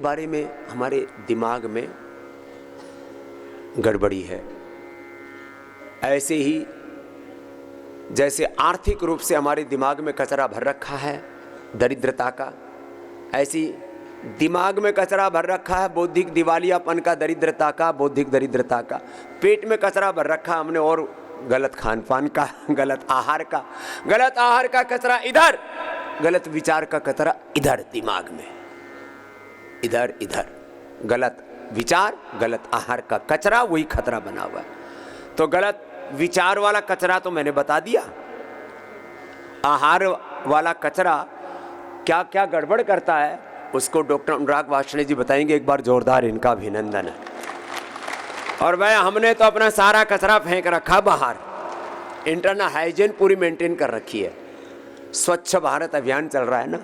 बारे में हमारे दिमाग में गड़बड़ी है। ऐसे ही जैसे आर्थिक रूप से हमारे दिमाग में कचरा भर रखा है दरिद्रता का, ऐसी दिमाग में कचरा भर रखा है बौद्धिक दिवालियापन का, दरिद्रता का, बौद्धिक दरिद्रता का। पेट में कचरा भर रखा हमने और गलत खान पान का, गलत आहार का कचरा इधर, गलत विचार का कचरा इधर दिमाग में, इधर गलत विचार गलत आहार का कचरा वही खतरा बना हुआ है। तो गलत विचार वाला कचरा तो मैंने बता दिया, आहार वाला कचरा क्या क्या गड़बड़ करता है उसको डॉक्टर अनुराग वार्ष्णेय जी बताएंगे। एक बार जोरदार इनका अभिनंदन है। और भाई हमने तो अपना सारा कचरा फेंक रखा बाहर, इंटरनल हाइजीन पूरी मेंटेन कर रखी है। स्वच्छ भारत अभियान चल रहा है ना,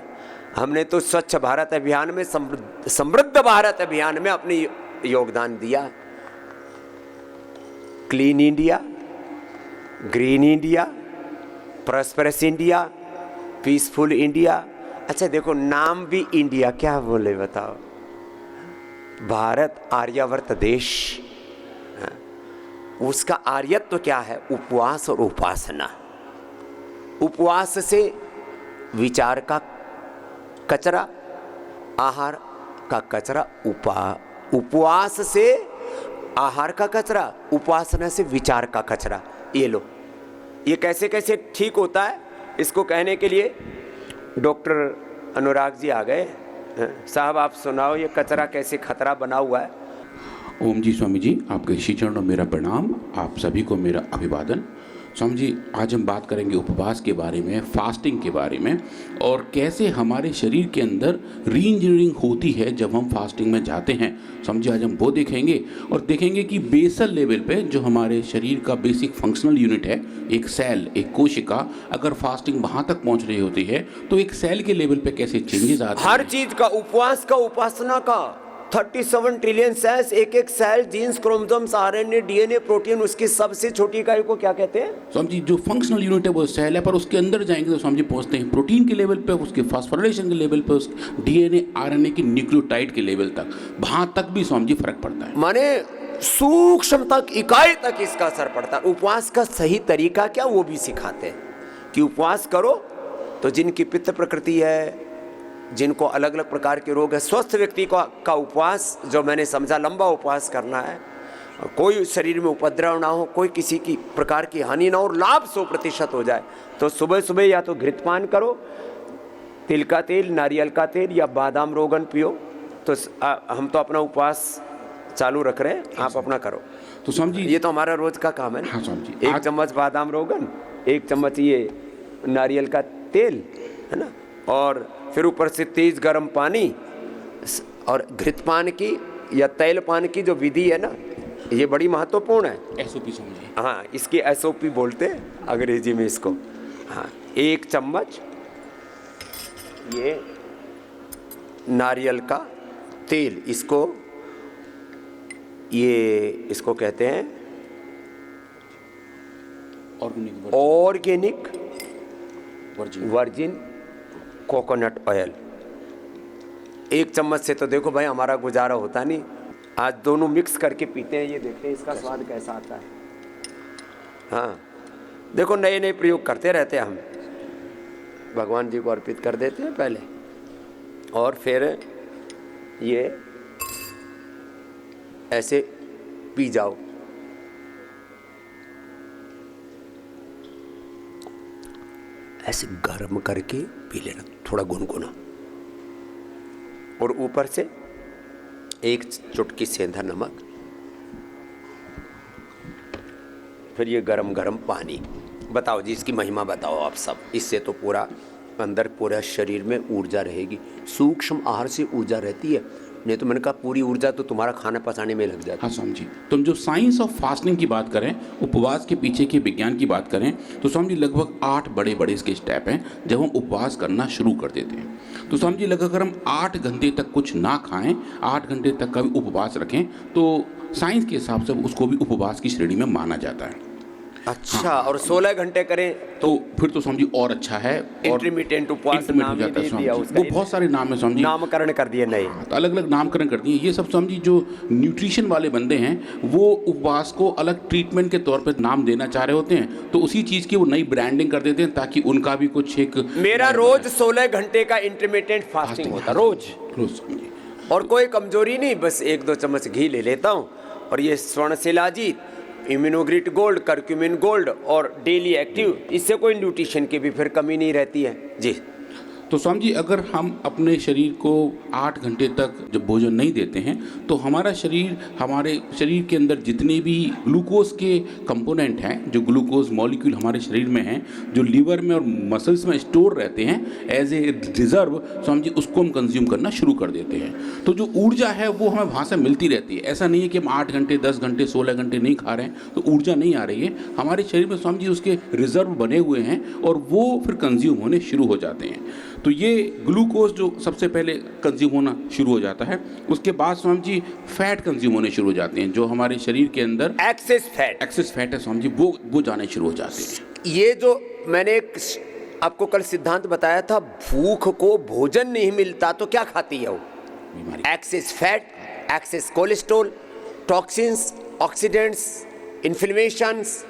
हमने तो स्वच्छ भारत अभियान में समृद्ध भारत अभियान में अपनी योगदान दिया। Clean India, green India, prosperous India, peaceful India. अच्छा देखो नाम भी इंडिया, क्या बोले बताओ। भारत आर्यावर्त देश, उसका आर्यत्व तो क्या है? उपवास और उपासना। उपवास से विचार का कचरा, आहार का कचरा, उपवास से आहार का कचरा, उपासना से विचार का कचरा। ये लो, ये कैसे कैसे ठीक होता है इसको कहने के लिए डॉक्टर अनुराग जी आ गए। साहब आप सुनाओ ये कचरा कैसे खतरा बना हुआ है। ओम जी स्वामी जी, आपके श्री चरणों में मेरा प्रणाम, आप सभी को मेरा अभिवादन। स्वामी जी, आज हम बात करेंगे उपवास के बारे में, फास्टिंग के बारे में, और कैसे हमारे शरीर के अंदर री इंजीनियरिंग होती है जब हम फास्टिंग में जाते हैं। स्वामी जी, आज हम वो देखेंगे और देखेंगे कि बेसल लेवल पे जो हमारे शरीर का बेसिक फंक्शनल यूनिट है, एक सेल, एक कोशिका, अगर फास्टिंग वहाँ तक पहुँच रही होती है तो एक सेल के लेवल पे कैसे चेंजेस आते हैं। हर चीज का, उपवास का, उपासना का, 37 ट्रिलियन सेल्स, एक एक cell, genes, chromosomes, RNA, DNA, protein, उसकी सबसे छोटी इकाई को क्या कहते हैं? स्वामी जी, जो फंक्शनल यूनिट है वो सेल है, पर उसके अंदर जाएंगे तो स्वामी जी पहुंचते हैं प्रोटीन के लेवल पे, उसके फास्फोराइलेशन के लेवल पे, उस डीएनए, आरएनए की न्यूक्लियोटाइड के लेवल तक, वहां तक भी स्वामी जी फर्क पड़ता है। माने सूक्ष्म तक, इकाई तक इसका असर पड़ता है। उपवास का सही तरीका क्या वो भी सिखाते हैं कि उपवास करो तो जिनकी पित्त प्रकृति है, जिनको अलग अलग प्रकार के रोग है, स्वस्थ व्यक्ति का उपवास जो मैंने समझा, लंबा उपवास करना है, कोई शरीर में उपद्रव ना हो, कोई किसी की प्रकार की हानि ना हो, लाभ 100% हो जाए। तो सुबह सुबह या तो घृतपान करो, तिल का तेल, नारियल का तेल या बादाम रोगन पियो। तो हम तो अपना उपवास चालू रख रहे हैं, आप अपना करो। तो स्वामी जी, ये तो हमारा रोज का काम है ना। हाँ स्वामी जी, 1 चम्मच बादाम रोगन, 1 चम्मच ये नारियल का तेल, है ना, और फिर ऊपर से तेज गर्म पानी, और घृतपान की या तैल पान की जो विधि है ना, ये बड़ी महत्वपूर्ण है। एसओपी स्वामी जी, हाँ, इसकी एसओपी बोलते हैं अंग्रेजी में इसको। हाँ, 1 चम्मच ये नारियल का तेल, इसको कहते हैं ऑर्गेनिक वर्जिन कोकोनट ऑयल। 1 चम्मच से तो देखो भाई हमारा गुजारा होता नहीं। आज दोनों मिक्स करके पीते हैं, ये देखते हैं इसका स्वाद कैसा आता है। हाँ देखो, नए नए प्रयोग करते रहते हैं हम, भगवान जी को अर्पित कर देते हैं पहले, और फिर ये ऐसे पी जाओ। ऐसे गर्म करके पी लेना, थोड़ा गुनगुना, और ऊपर से 1 चुटकी सेंधा नमक, फिर ये गरम गरम पानी। बताओ जी, इसकी महिमा बताओ आप सब। इससे तो पूरा अंदर, पूरा शरीर में ऊर्जा रहेगी। सूक्ष्म आहार से ऊर्जा रहती है, नहीं तो मैंने कहा पूरी ऊर्जा तो तुम्हारा खाना पचाने में लग जाती है। हाँ स्वामी जी, तुम जो साइंस ऑफ फास्टिंग की बात करें, उपवास के पीछे के विज्ञान की बात करें, तो स्वामी जी लगभग 8 बड़े बड़े इसके स्टेप हैं जब हम उपवास करना शुरू कर देते हैं। तो स्वामी जी लगभग अगर हम 8 घंटे तक कुछ ना खाएं, 8 घंटे तक का भी उपवास रखें, तो साइंस के हिसाब से उसको भी उपवास की श्रेणी में माना जाता है। अच्छा, और 16 घंटे करें तो फिर तो स्वामी जी और अच्छा है। इंटरमीडिएट उपवास intermittent नाम हो जाता है दे स्वामी दिया जी। उसका, वो बहुत सारे नाम है स्वामी जी, नामकरण कर दिए नए। तो अलग अलग नामकरण कर दिए। ये सब स्वामी जी जो न्यूट्रिशन वाले बंदे हैं वो उपवास को अलग ट्रीटमेंट के तौर पे नाम देना चाह रहे होते हैं, तो उसी चीज़ की वो नई ब्रांडिंग कर देते हैं ताकि उनका भी कुछ एक मेरा रोज 16 घंटे का इंटरमीडिएट फास्टिंग होता रोज, स्वामी जी। और कोई कमजोरी नहीं, बस 1-2 चम्मच घी ले लेता हूँ, और ये स्वर्ण shilajit, Immunogrit gold, curcumin gold और डेली एक्टिव, इससे कोई न्यूट्रिशन की भी फिर कमी नहीं रहती है जी। तो स्वामी जी अगर हम अपने शरीर को 8 घंटे तक जब भोजन नहीं देते हैं तो हमारे शरीर के अंदर जितने भी ग्लूकोज के कंपोनेंट हैं, जो ग्लूकोज मॉलिक्यूल हमारे शरीर में हैं, जो लीवर में और मसल्स में स्टोर रहते हैं as a reserve, Swami ji उसको हम कंज्यूम करना शुरू कर देते हैं। तो जो ऊर्जा है वो हमें वहाँ से मिलती रहती है। ऐसा नहीं है कि हम 8 घंटे 10 घंटे 16 घंटे नहीं खा रहे हैं तो ऊर्जा नहीं आ रही है। हमारे शरीर में स्वामी जी उसके रिजर्व बने हुए हैं और वो फिर कंज्यूम होने शुरू हो जाते हैं। तो ये ग्लूकोज जो सबसे पहले कंज्यूम होना शुरू हो जाता है, उसके बाद स्वामी जी फैट कंज्यूम होने शुरू हो जाते हैं, जो हमारे शरीर के अंदर एक्सेस फैट है स्वामी जी, वो जाने शुरू हो जाते हैं। ये जो मैंने आपको कल सिद्धांत बताया था, भूख को भोजन नहीं मिलता तो क्या खाती है वो? Excess fat, excess cholesterol, toxins, oxidants, inflammations,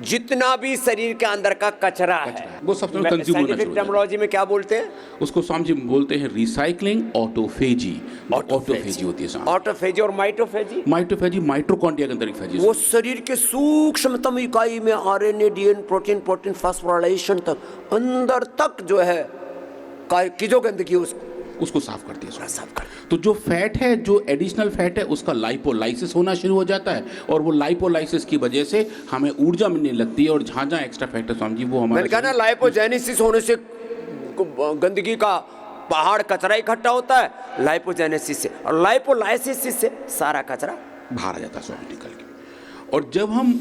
जितना भी शरीर के अंदर का कचरा है वो सब कंज्यूम होना शुरू हो जाता है। टर्मिनोलॉजी में क्या बोलते हैं उसको? स्वामी जी बोलते हैं रिसाइकलिंग ऑटोफेजी। ऑटोफेजी होती है स्वामी। ऑटोफेजी और माइटोफेजी। माइटोफेजी माइटोकॉन्ड्रिया के अंदर फेजी, वो शरीर के सूक्ष्मतम इकाई में आरएनए, डीएनए, प्रोटीन फास्फोराइलेशन तक अंदर तक जो है की जो गंदगी उसको साफ करती है, साफ कर। तो जो फैट है, जो एडिशनल फैट है, उसका लाइपोलाइसिस होना शुरू हो जाता है और वो लाइपोलाइसिस की वजह से हमें ऊर्जा मिलने लगती है। और जहाँ जहाँ एक्स्ट्रा फैट है स्वामी जी वो हमारे, मैंने कहा ना, लाइपोजेनेसिस होने से गंदगी का पहाड़ कचरा इकट्ठा होता है, लाइपोजेनेसिस से, और लाइपोलाइसिस से सारा कचरा बाहर आ जाता है स्वामी निकल के। और जब हम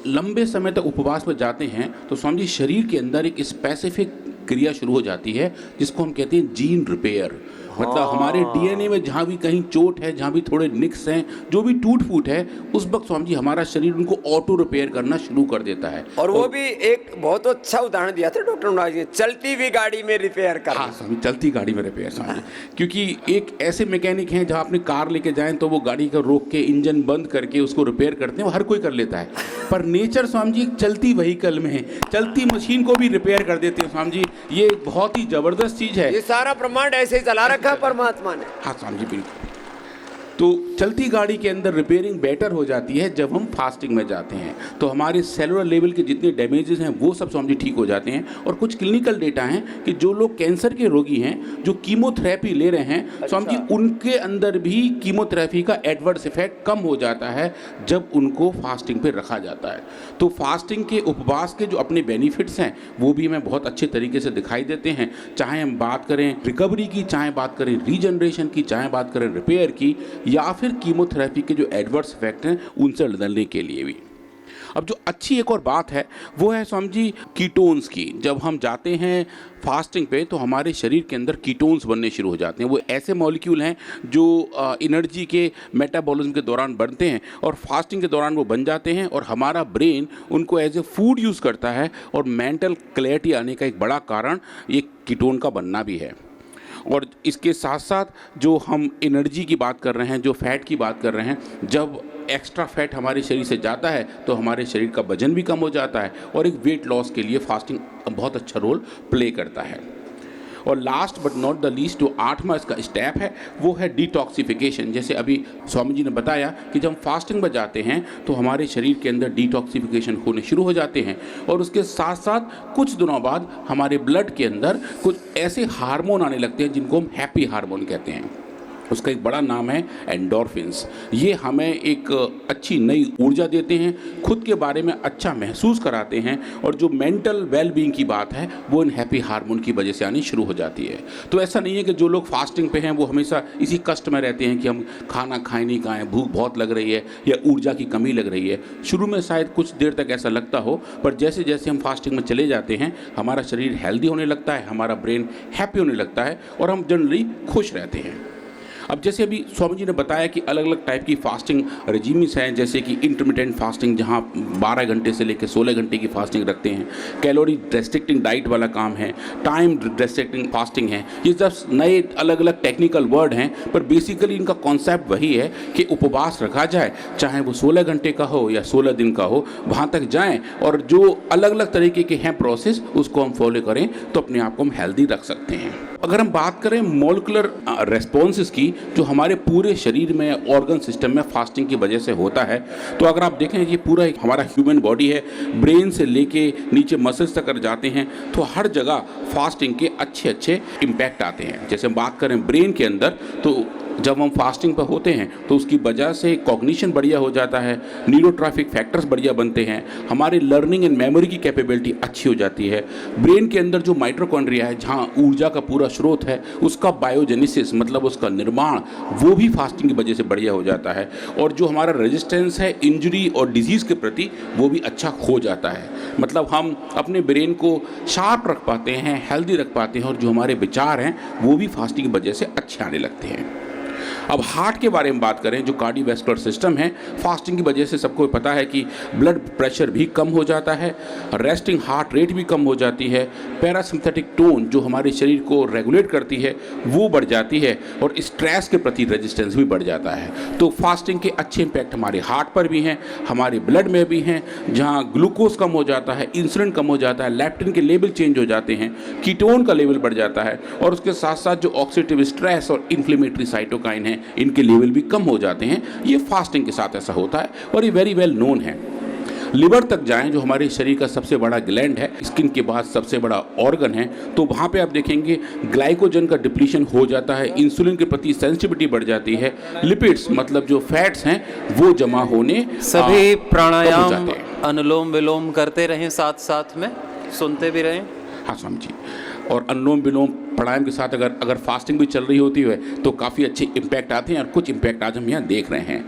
लंबे समय तक उपवास में जाते हैं तो स्वामी जी शरीर के अंदर एक स्पेसिफिक क्रिया शुरू हो जाती है जिसको हम कहते हैं जीन रिपेयर। मतलब हमारे डीएनए में जहाँ भी कहीं चोट है, जहाँ भी थोड़े निक्स हैं, जो भी टूट फूट है, उस वक्त स्वामी जी हमारा शरीर उनको ऑटो रिपेयर करना शुरू कर देता है। और वो भी एक बहुत अच्छा उदाहरण दिया था डॉक्टर नवाज ने, चलती हुई गाड़ी में रिपेयर करना। हाँ स्वामी, चलती गाड़ी में रिपेयर स्वामी जी, क्योंकि एक ऐसे मैकेनिक हैं जहाँ अपनी कार लेके जाएं तो वो गाड़ी को रोक के इंजन बंद करके उसको रिपेयर करते हैं, वो हर कोई कर लेता है। पर नेचर स्वामी जी एक चलती व्हीकल में है, चलती मशीन को भी रिपेयर कर देते हैं स्वामी जी। ये बहुत ही जबरदस्त चीज है। ये सारा ब्रह्मांड ऐसे ही चला रखा है परमात्मा ने। हाँ स्वामी जी बिल्कुल। तो चलती गाड़ी के अंदर रिपेयरिंग बेटर हो जाती है जब हम फास्टिंग में जाते हैं, तो हमारे सेलुलर लेवल के जितने डैमेजेस हैं वो सब स्वामी जी ठीक हो जाते हैं। और कुछ क्लिनिकल डेटा हैं कि जो लोग कैंसर के रोगी हैं, जो कीमोथेरेपी ले रहे हैं स्वामी जी, उनके अंदर भी कीमोथेरेपी का एडवर्स इफेक्ट कम हो जाता है जब उनको फास्टिंग पे रखा जाता है। तो फास्टिंग के, उपवास के जो अपने बेनिफिट्स हैं वो भी हमें बहुत अच्छे तरीके से दिखाई देते हैं, चाहे हम बात करें रिकवरी की, चाहे बात करें रीजनरेशन की, चाहे बात करें रिपेयर की, या फिर कीमोथेरेपी के जो एडवर्स इफेक्ट हैं उनसे लड़ने के लिए भी। अब जो अच्छी एक और बात है वो है स्वामी जी कीटोन्स की। जब हम जाते हैं फास्टिंग पे तो हमारे शरीर के अंदर कीटोन्स बनने शुरू हो जाते हैं। वो ऐसे मॉलिक्यूल हैं जो एनर्जी के मेटाबॉलिज्म के दौरान बनते हैं और फास्टिंग के दौरान वो बन जाते हैं और हमारा ब्रेन उनको एज ए फूड यूज़ करता है। और मेंटल क्लैरिटी आने का एक बड़ा कारण ये कीटोन का बनना भी है। और इसके साथ साथ जो हम एनर्जी की बात कर रहे हैं, जो फैट की बात कर रहे हैं, जब एक्स्ट्रा फैट हमारे शरीर से जाता है तो हमारे शरीर का वजन भी कम हो जाता है और एक वेट लॉस के लिए फास्टिंग बहुत अच्छा रोल प्ले करता है। और last but not the least जो 8वां इसका स्टेप है वो है डिटॉक्सिफिकेशन। जैसे अभी स्वामी जी ने बताया कि जब हम फास्टिंग में जाते हैं तो हमारे शरीर के अंदर डिटॉक्सिफिकेशन होने शुरू हो जाते हैं और उसके साथ साथ कुछ दिनों बाद हमारे ब्लड के अंदर कुछ ऐसे हार्मोन आने लगते हैं जिनको हम हैप्पी हार्मोन कहते हैं। उसका एक बड़ा नाम है एंडोर्फिन्स। ये हमें एक अच्छी नई ऊर्जा देते हैं, खुद के बारे में अच्छा महसूस कराते हैं और जो मेंटल वेलबींग की बात है वो इन हैप्पी हार्मोन की वजह से आनी शुरू हो जाती है। तो ऐसा नहीं है कि जो लोग फास्टिंग पे हैं वो हमेशा इसी कष्ट में रहते हैं कि हम खाना खाए नहीं खाएं, भूख बहुत लग रही है या ऊर्जा की कमी लग रही है। शुरू में शायद कुछ देर तक ऐसा लगता हो, पर जैसे जैसे हम फास्टिंग में चले जाते हैं हमारा शरीर हेल्दी होने लगता है, हमारा ब्रेन हैप्पी होने लगता है और हम जनरली खुश रहते हैं। अब जैसे अभी स्वामी जी ने बताया कि अलग अलग टाइप की फास्टिंग रेजिम्स हैं, जैसे कि इंटरमिटेंट फास्टिंग जहाँ 12 घंटे से लेकर 16 घंटे की फास्टिंग रखते हैं, कैलोरी रेस्ट्रिक्टिंग डाइट वाला काम है, टाइम रेस्ट्रिक्टिंग फास्टिंग है। ये सब नए अलग अलग टेक्निकल वर्ड हैं, पर बेसिकली इनका कॉन्सेप्ट वही है कि उपवास रखा जाए, चाहे वो 16 घंटे का हो या 16 दिन का हो, वहाँ तक जाएँ और जो अलग अलग तरीके के हैं प्रोसेस उसको हम फॉलो करें तो अपने आप को हम हेल्दी रख सकते हैं। अगर हम बात करें मॉलिक्यूलर रेस्पॉन्सेस की, जो हमारे पूरे शरीर में ऑर्गन सिस्टम में फास्टिंग की वजह से होता है, तो अगर आप देखें ये पूरा एक हमारा ह्यूमन बॉडी है, ब्रेन से लेके नीचे मसल्स तक जाते हैं, तो हर जगह फास्टिंग के अच्छे अच्छे इम्पैक्ट आते हैं। जैसे हम बात करें ब्रेन के अंदर, तो जब हम फास्टिंग पर होते हैं तो उसकी वजह से कॉग्निशन बढ़िया हो जाता है, न्यूरोट्रॉफिक फैक्टर्स बढ़िया बनते हैं, हमारे लर्निंग एंड मेमोरी की कैपेबिलिटी अच्छी हो जाती है। ब्रेन के अंदर जो माइटोकॉन्ड्रिया है, जहाँ ऊर्जा का पूरा स्रोत है, उसका बायोजेनेसिस मतलब उसका निर्माण, वो भी फास्टिंग की वजह से बढ़िया हो जाता है। और जो हमारा रेजिस्टेंस है इंजरी और डिजीज़ के प्रति, वो भी अच्छा हो जाता है। मतलब हम अपने ब्रेन को शार्प रख पाते हैं, हेल्दी रख पाते हैं, और जो हमारे विचार हैं वो भी फास्टिंग की वजह से अच्छे आने लगते हैं। अब हार्ट के बारे में बात करें, जो कार्डियोवैस्कुलर सिस्टम है, फास्टिंग की वजह से सबको पता है कि ब्लड प्रेशर भी कम हो जाता है, रेस्टिंग हार्ट रेट भी कम हो जाती है, पैरासिम्पैथिक टोन जो हमारे शरीर को रेगुलेट करती है वो बढ़ जाती है, और स्ट्रेस के प्रति रेजिस्टेंस भी बढ़ जाता है। तो फास्टिंग के अच्छे इंपैक्ट हमारे हार्ट पर भी हैं, हमारे ब्लड में भी हैं, जहाँ ग्लूकोज कम हो जाता है, इंसुलिन कम हो जाता है, लेप्टिन के लेवल चेंज हो जाते हैं, कीटोन का लेवल बढ़ जाता है, और उसके साथ साथ जो ऑक्सीडेटिव स्ट्रेस और इन्फ्लेमेटरी साइटोकाइन है इनके लेवल भी कम हो जाते हैं। ये फास्टिंग के साथ ऐसा होता है और ये वेरी वेल नोन है। लिवर तक जाएं, जो हमारे शरीर का सबसे बड़ा ग्लैंड है, स्किन के बाद सबसे बड़ा ऑर्गन है, तो वहाँ पे आप देखेंगे ग्लाइकोजन का डिप्लीशन हो जाता है, इंसुलिन के प्रति सेंसिटिविटी बढ़ जाती है, लिपिड्स मतलब जो फैट्स हैं वो जमा होने सभी प्राणायाम कम हो जाते हैं। अनुलोम विलोम करते रहें, साथ साथ में सुनते भी रहें। हाँ स्वामी जी, और अनुलोम विलोम प्राणायाम के साथ अगर फास्टिंग भी चल रही होती है तो काफ़ी अच्छे इम्पैक्ट आते हैं, और कुछ इम्पैक्ट आज हम यहाँ देख रहे हैं।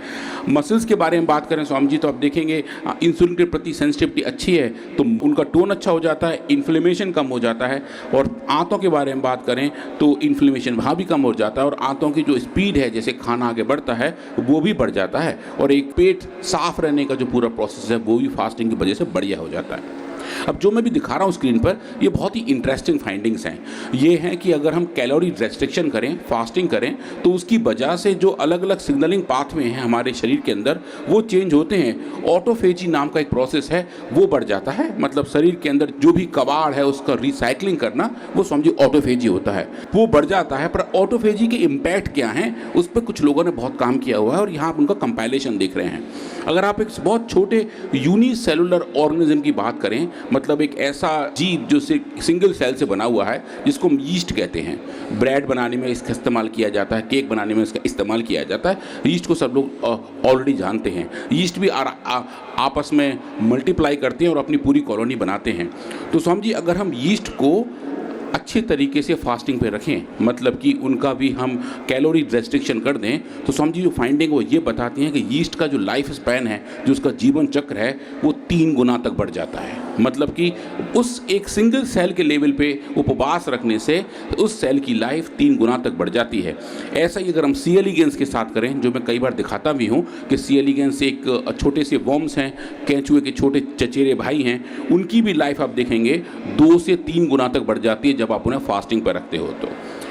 मसल्स के बारे में बात करें स्वामी जी, तो आप देखेंगे इंसुलिन के प्रति सेंसिटिविटी अच्छी है तो उनका टोन अच्छा हो जाता है, इन्फ्लेमेशन कम हो जाता है। और आंतों के बारे में बात करें तो इन्फ्लेमेशन वहाँ भी कम हो जाता है, और आंतों की जो स्पीड है, जैसे खाना आगे बढ़ता है, वो भी बढ़ जाता है, और एक पेट साफ रहने का जो पूरा प्रोसेस है वो भी फास्टिंग की वजह से बढ़िया हो जाता है। अब जो मैं भी दिखा रहा हूँ स्क्रीन पर, ये बहुत ही इंटरेस्टिंग फाइंडिंग्स हैं। ये हैं कि अगर हम कैलोरी रेस्ट्रिक्शन करें, फास्टिंग करें, तो उसकी वजह से जो अलग अलग सिग्नलिंग पाथवे हैं हमारे शरीर के अंदर वो चेंज होते हैं। ऑटोफेजी नाम का एक प्रोसेस है, वो बढ़ जाता है। मतलब शरीर के अंदर जो भी कबाड़ है उसका रिसाइकलिंग करना, वो समझिए ऑटोफेजी होता है, वो बढ़ जाता है। पर ऑटोफेजी के इम्पैक्ट क्या हैं, उस पर कुछ लोगों ने बहुत काम किया हुआ है, और यहाँ आप उनका कंपाइलेशन देख रहे हैं। अगर आप एक बहुत छोटे यूनिसेलुलर ऑर्गेनिज्म की बात करें, मतलब एक ऐसा जीव जो सिंगल सेल से बना हुआ है, जिसको हम यीस्ट कहते हैं, ब्रेड बनाने में इसका इस्तेमाल किया जाता है, केक बनाने में इसका इस्तेमाल किया जाता है। यीस्ट को सब लोग ऑलरेडी जानते हैं। यीस्ट भी आपस में मल्टीप्लाई करते हैं और अपनी पूरी कॉलोनी बनाते हैं। तो स्वामी जी, अगर हम यीस्ट को अच्छे तरीके से फास्टिंग पे रखें, मतलब कि उनका भी हम कैलोरी रेस्ट्रिक्शन कर दें, तो स्वामी जी जो फाइंडिंग वो ये बताती हैं कि यीस्ट का जो लाइफ स्पैन है, जो उसका जीवन चक्र है, वो 3 गुना तक बढ़ जाता है। मतलब कि उस एक सिंगल सेल के लेवल पे उपवास रखने से उस सेल की लाइफ 3 गुना तक बढ़ जाती है। ऐसा ही अगर हम सी एलिगेंस के साथ करें, जो मैं कई बार दिखाता भी हूँ कि सी एलिगेंस एक छोटे से वर्म्स हैं, केंचुए के छोटे चचेरे भाई हैं, उनकी भी लाइफ आप देखेंगे 2 से 3 गुना तक बढ़ जाती है जब आप उन्हें फास्टिंग पर रखते हो। तो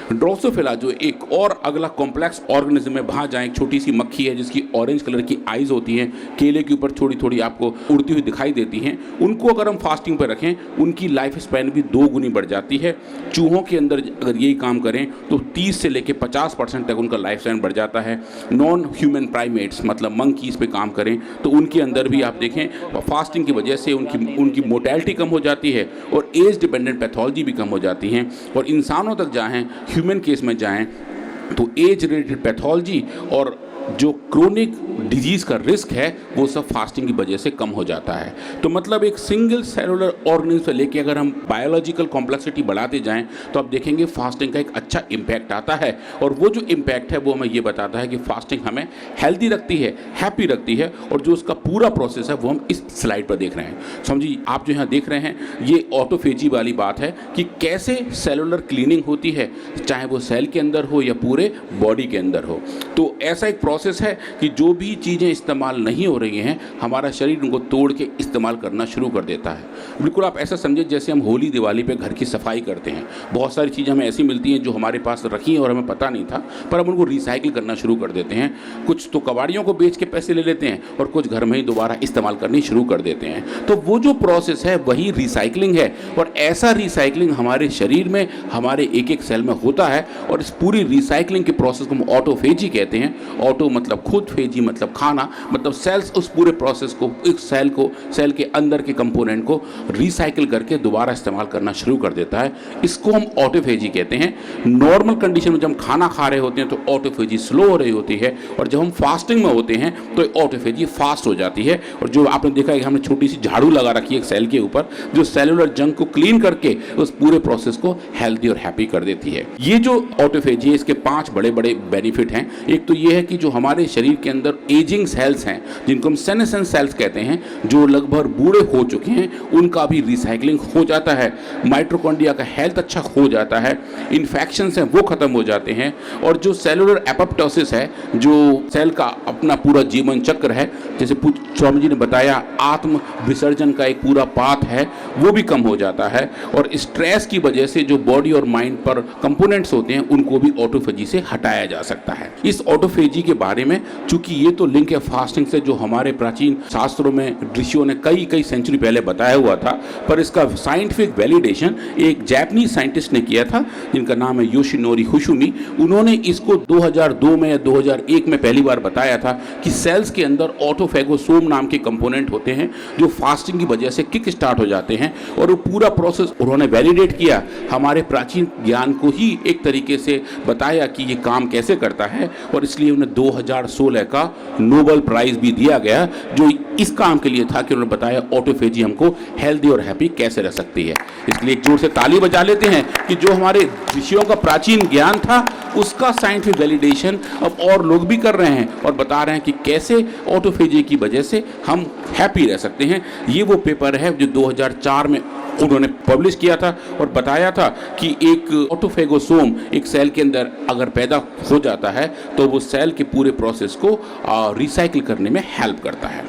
ड्रोसोफिला जो एक और अगला कॉम्प्लेक्स ऑर्गेनिज्म है, वहाँ जाए, एक छोटी सी मक्खी है जिसकी ऑरेंज कलर की आइज़ होती हैं, केले के ऊपर थोड़ी थोड़ी आपको उड़ती हुई दिखाई देती हैं, उनको अगर हम फास्टिंग पर रखें, उनकी लाइफ स्पैन भी 2 गुनी बढ़ जाती है। चूहों के अंदर अगर यही काम करें तो 30 से लेकर 50% तक उनका लाइफ स्पैन बढ़ जाता है। नॉन ह्यूमन प्राइमेट्स मतलब मंकीज़ पे काम करें तो उनके अंदर भी आप देखें फास्टिंग की वजह से उनकी मोर्टेलिटी कम हो जाती है, और एज डिपेंडेंट पैथोलॉजी भी कम हो जाती हैं। और इंसानों तक जाएँ, ह्यूमन केस में जाएं, तो एज रिलेटेड पैथोलॉजी और जो क्रोनिक डिजीज़ का रिस्क है वो सब फास्टिंग की वजह से कम हो जाता है। तो मतलब एक सिंगल सेलुलर ऑर्गेनिज्म से लेके अगर हम बायोलॉजिकल कॉम्प्लेक्सिटी बढ़ाते जाएं तो आप देखेंगे फास्टिंग का एक अच्छा इम्पैक्ट आता है। और वो जो इम्पैक्ट है वो हमें ये बताता है कि फास्टिंग हमें हेल्दी रखती है, हैप्पी रखती है। और जो उसका पूरा प्रोसेस है वो हम इस स्लाइड पर देख रहे हैं। समझिए, आप जो यहाँ देख रहे हैं ये ऑटोफेजी वाली बात है कि कैसे सेलुलर क्लीनिंग होती है, चाहे वो सेल के अंदर हो या पूरे बॉडी के अंदर हो। तो ऐसा एक प्रोसेस है कि जो भी चीज़ें इस्तेमाल नहीं हो रही हैं हमारा शरीर उनको तोड़ के इस्तेमाल करना शुरू कर देता है। बिल्कुल आप ऐसा समझे जैसे हम होली दिवाली पे घर की सफाई करते हैं, बहुत सारी चीज़ें हमें ऐसी मिलती हैं जो हमारे पास रखी हैं और हमें पता नहीं था, पर हम उनको रिसाइकिल करना शुरू कर देते हैं। कुछ तो कबाड़ियों को बेच के पैसे ले लेते हैं और कुछ घर में ही दोबारा इस्तेमाल करनी शुरू कर देते हैं। तो वो जो प्रोसेस है वही रिसाइकलिंग है। और ऐसा रिसाइकलिंग हमारे शरीर में हमारे एक एक सेल में होता है। और इस पूरी रिसाइकलिंग के प्रोसेस को हम ऑटोफेजी कहते हैं। ऑटो मतलब खुद, फेजी मतलब खाना, मतलब सेल्स उस पूरे प्रोसेस को, एक सेल को, सेल के अंदर के कंपोनेंट को रिसाइकिल करके दोबारा इस्तेमाल करना शुरू कर देता है। इसको हम ऑटोफेजी कहते हैं। नॉर्मल कंडीशन में जब हम खाना खा रहे होते हैं तो ऑटोफेजी स्लो हो रही होती है, और जब हम फास्टिंग में होते हैं तो ऑटोफेजी फास्ट हो जाती है। और जो आपने देखा है कि हमने छोटी सी झाड़ू लगा रखी है एक सेल के ऊपर, जो सेलुलर जंक को क्लीन करके उस पूरे प्रोसेस को हेल्दी और हैप्पी कर देती है। ये जो ऑटोफेजी है इसके 5 बड़े बड़े बेनिफिट हैं। एक तो ये है कि जो हमारे शरीर के अंदर एजिंग सेल्स हैं, जिनको हम सेनेसेंस सेल्स कहते हैं, जो लगभग बूढ़े हो चुके हैं, उनका भी रिसाइकलिंग हो जाता है। माइटोकॉन्ड्रिया का हेल्थ अच्छा हो जाता है, इन्फेक्शंस हैं वो खत्म हो जाते हैं। और जो सेलुलर एपोप्टोसिस है, जो सेल का अपना पूरा जीवन चक्र है, जैसे स्वामी जी ने बताया आत्म विसर्जन का एक पूरा पाथ है, वो भी कम हो जाता है। और स्ट्रेस की वजह से जो बॉडी और माइंड पर कंपोनेंट्स होते हैं उनको भी ऑटोफेजी से हटाया जा सकता है। इस ऑटोफेजी के बारे में, चूंकि ये तो लिंक है फास्टिंग से, जो हमारे प्राचीन शास्त्रों में ऋषियों ने कई सेंचुरी पहले बताया हुआ था, पर इसका साइंटिफिक वैलिडेशन एक जापानीज साइंटिस्ट ने किया था जिनका नाम है योशिनोरी हुशुमी। उन्होंने इसको 2002 में या 2001 में पहली बार बताया था कि सेल्स के अंदर ऑटोफेगोसोम नाम के कंपोनेंट होते हैं जो फास्टिंग की वजह से किक स्टार्ट हो जाते हैं। और वो पूरा प्रोसेस उन्होंने वैलिडेट किया, हमारे प्राचीन ज्ञान को ही एक तरीके से बताया कि ये काम कैसे करता है। और इसलिए उन्हें 2016 का नोबेल प्राइज भी दिया गया, जो इस काम के लिए था कि उन्होंने बताया ऑटोफेजी हमको हेल्दी और हैप्पी कैसे रख सकती है। इसलिए एक जोर से ताली बजा लेते हैं कि जो हमारे ऋषियों का प्राचीन ज्ञान था उसका साइंटिफिक वैलिडेशन अब और लोग भी कर रहे हैं और बता रहे हैं कि कैसे ऑटोफेजी की वजह से हम हैप्पी रह सकते हैं। ये वो पेपर है जो 2004 में उन्होंने पब्लिश किया था और बताया था कि एक ऑटोफेगोसोम एक सेल के अंदर अगर पैदा हो जाता है तो वो सेल के पूरे प्रोसेस को रिसाइकिल करने में हेल्प करता है।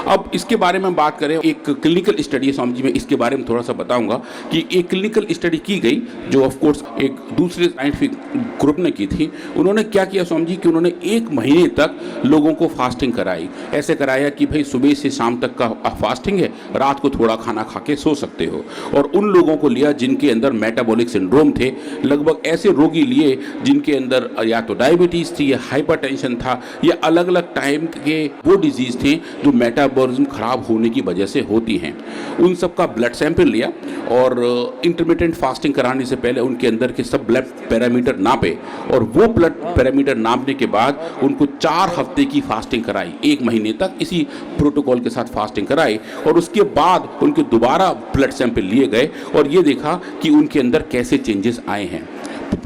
अब इसके बारे में बात करें, एक क्लिनिकल स्टडी है स्वामी जी, मैं इसके बारे में थोड़ा सा बताऊंगा कि एक क्लिनिकल स्टडी की गई जो ऑफ कोर्स एक दूसरे साइंटिफिक ग्रुप ने की थी। उन्होंने क्या किया स्वामी जी कि उन्होंने 1 महीने तक लोगों को फास्टिंग कराई। ऐसे कराया कि भाई सुबह से शाम तक का फास्टिंग है, रात को थोड़ा खाना खा के सो सकते हो। और उन लोगों को लिया जिनके अंदर मेटाबॉलिक सिंड्रोम थे, लगभग ऐसे रोगी लिए जिनके अंदर या तो डायबिटीज़ थी या हाइपरटेंशन था या अलग अलग टाइम के वो डिजीज़ थे जो मेटाबॉलिज्म खराब होने की वजह से होती हैं। उन सब का ब्लड सैंपल लिया और इंटरमिटेंट फास्टिंग कराने से पहले उनके अंदर के सब ब्लड पैरामीटर नापे। और वो ब्लड पैरामीटर नापने के बाद उनको 4 हफ्ते की फास्टिंग कराई, 1 महीने तक इसी प्रोटोकॉल के साथ फास्टिंग कराई। और उसके बाद उनके दोबारा ब्लड सैंपल लिए गए और ये देखा कि उनके अंदर कैसे चेंजेस आए हैं।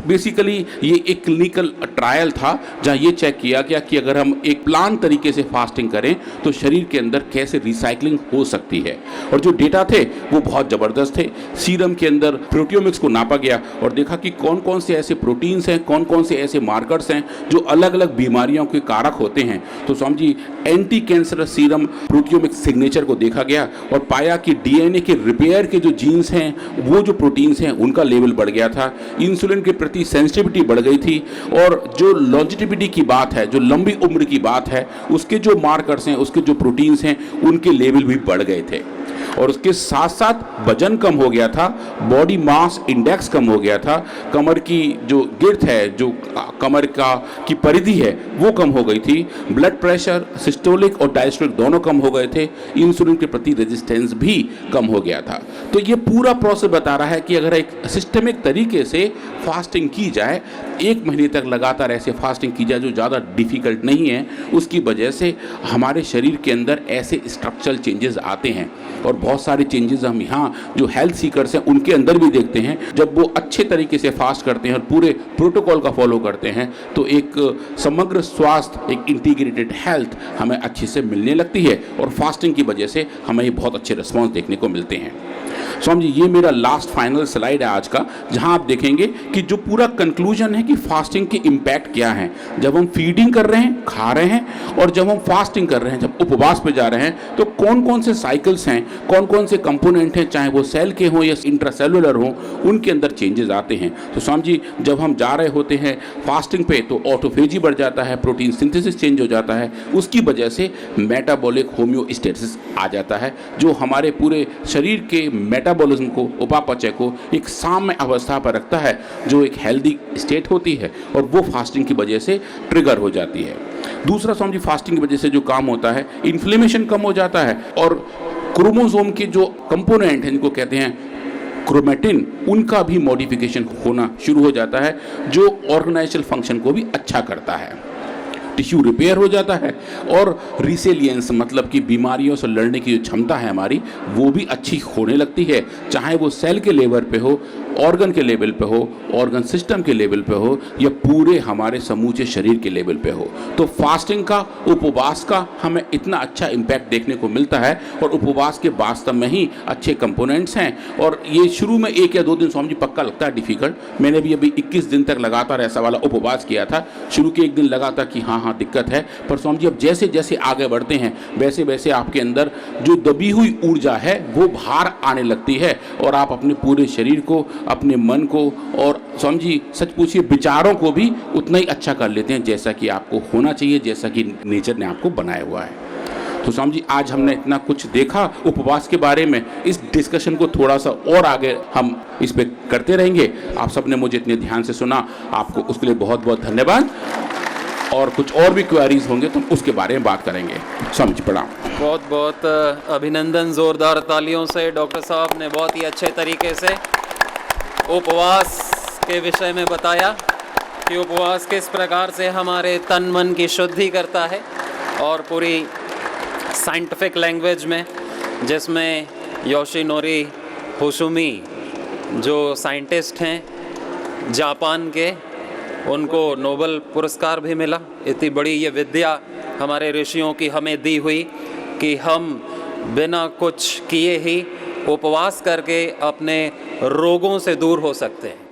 बेसिकली ये एक क्लिनिकल ट्रायल था जहाँ ये चेक किया गया कि अगर हम एक प्लान तरीके से फास्टिंग करें तो शरीर के अंदर कैसे रिसाइकलिंग हो सकती है। और जो डेटा थे वो बहुत ज़बरदस्त थे। सीरम के अंदर प्रोटियोमिक्स को नापा गया और देखा कि कौन कौन से ऐसे प्रोटीन्स हैं, कौन कौन से ऐसे मार्कर्स हैं जो अलग अलग बीमारियों के कारक होते हैं। तो समझिए anti cancer serum proteomics signature को देखा गया और पाया कि डीएनए के रिपेयर के जो जीन्स हैं, वो जो प्रोटीन्स हैं उनका लेवल बढ़ गया था। इंसुलिन के प्रति सेंसिटिविटी बढ़ गई थी। और जो लॉन्जिटिविटी की बात है, जो लंबी उम्र की बात है, उसके जो मार्कर्स हैं, उसके जो प्रोटीन्स हैं, उनके लेवल भी बढ़ गए थे। और उसके साथ साथ वजन कम हो गया था, बॉडी मास इंडेक्स कम हो गया था, कमर की जो गिर्थ है, जो कमर की परिधि है वो कम हो गई थी, ब्लड प्रेशर सिस्टोलिक और डायस्टोलिक दोनों कम हो गए थे, इंसुलिन के प्रति रेजिस्टेंस भी कम हो गया था। तो ये पूरा प्रोसेस बता रहा है कि अगर एक सिस्टमिक तरीके से फास्टिंग की जाए, 1 महीने तक लगातार ऐसे फास्टिंग की जाए जो ज़्यादा डिफ़िकल्ट नहीं है, उसकी वजह से हमारे शरीर के अंदर ऐसे स्ट्रक्चरल चेंजेस आते हैं। और बहुत सारे चेंजेस हम यहाँ जो हेल्थ सीकर्स हैं उनके अंदर भी देखते हैं। जब वो अच्छे तरीके से फास्ट करते हैं और पूरे प्रोटोकॉल का फॉलो करते हैं तो एक समग्र स्वास्थ्य, एक इंटीग्रेटेड हेल्थ हमें अच्छे से मिलने लगती है और फास्टिंग की वजह से हमें ये बहुत अच्छे रिस्पॉन्स देखने को मिलते हैं। स्वामी जी, ये मेरा लास्ट फाइनल स्लाइड है आज का, जहां आप देखेंगे कि जो पूरा कंक्लूजन है कि फास्टिंग के इम्पैक्ट क्या हैं। जब हम फीडिंग कर रहे हैं, खा रहे हैं, और जब हम फास्टिंग कर रहे हैं, जब उपवास पे जा रहे हैं, तो कौन कौन से साइकिल्स हैं, कौन कौन से कंपोनेंट हैं, चाहे वो सेल के हों या इंट्रासेलुलर हों, उनके अंदर चेंजेस आते हैं। तो स्वामी जी, जब हम जा रहे होते हैं फास्टिंग पे तो ऑटोफेजी बढ़ जाता है, प्रोटीन सिंथेसिस चेंज हो जाता है, उसकी वजह से मेटाबॉलिक होम्योस्टेसिस आ जाता है, जो हमारे पूरे शरीर के मेटाबॉलिज्म को, उपापचय को एक साम्य अवस्था पर रखता है, जो एक हेल्दी स्टेट होती है, और वो फास्टिंग की वजह से ट्रिगर हो जाती है। दूसरा स्वामी जी, फास्टिंग की वजह से जो काम होता है, इन्फ्लेमेशन कम हो जाता है, और क्रोमोसोम के जो कंपोनेंट हैं जिनको कहते हैं क्रोमेटिन, उनका भी मॉडिफिकेशन होना शुरू हो जाता है, जो ऑर्गेनाइजेशनल फंक्शन को भी अच्छा करता है। टिश्यू रिपेयर हो जाता है और रिसिलियंस, मतलब कि बीमारियों से लड़ने की जो क्षमता है हमारी, वो भी अच्छी होने लगती है, चाहे वो सेल के लेवल पे हो, ऑर्गन के लेवल पे हो, ऑर्गन सिस्टम के लेवल पे हो, या पूरे हमारे समूचे शरीर के लेवल पे हो। तो फास्टिंग का, उपवास का हमें इतना अच्छा इम्पैक्ट देखने को मिलता है, और उपवास के वास्तव में ही अच्छे कंपोनेंट्स हैं। और ये शुरू में 1 या 2 दिन स्वामी जी पक्का लगता है डिफिकल्ट। मैंने भी अभी 21 दिन तक लगातार ऐसा वाला उपवास किया था। शुरू के 1 दिन लगा था कि हाँ दिक्कत है, पर स्वामी जी अब जैसे जैसे आगे बढ़ते हैं वैसे वैसे आपके अंदर जो दबी हुई ऊर्जा है वो बाहर आने लगती है, और आप अपने पूरे शरीर को, अपने मन को, और स्वामी जी सच पूछिए विचारों को भी उतना ही अच्छा कर लेते हैं जैसा कि आपको होना चाहिए, जैसा कि नेचर ने आपको बनाया हुआ है। तो स्वामी जी, आज हमने इतना कुछ देखा उपवास के बारे में। इस डिस्कशन को थोड़ा सा और आगे हम इस पे करते रहेंगे। आप सबने मुझे इतने ध्यान से सुना, आपको उसके लिए बहुत बहुत धन्यवाद। और कुछ और भी क्वेरीज होंगे तो उसके बारे में बात करेंगे। स्वामी जी प्रणाम। बहुत बहुत अभिनंदन, जोरदार तालियों से। डॉक्टर साहब ने बहुत ही अच्छे तरीके से उपवास के विषय में बताया कि उपवास किस प्रकार से हमारे तन मन की शुद्धि करता है, और पूरी साइंटिफिक लैंग्वेज में, जिसमें योशिनोरी फुसुमी जो साइंटिस्ट हैं जापान के, उनको नोबेल पुरस्कार भी मिला। इतनी बड़ी ये विद्या हमारे ऋषियों की हमें दी हुई कि हम बिना कुछ किए ही उपवास करके अपने रोगों से दूर हो सकते हैं।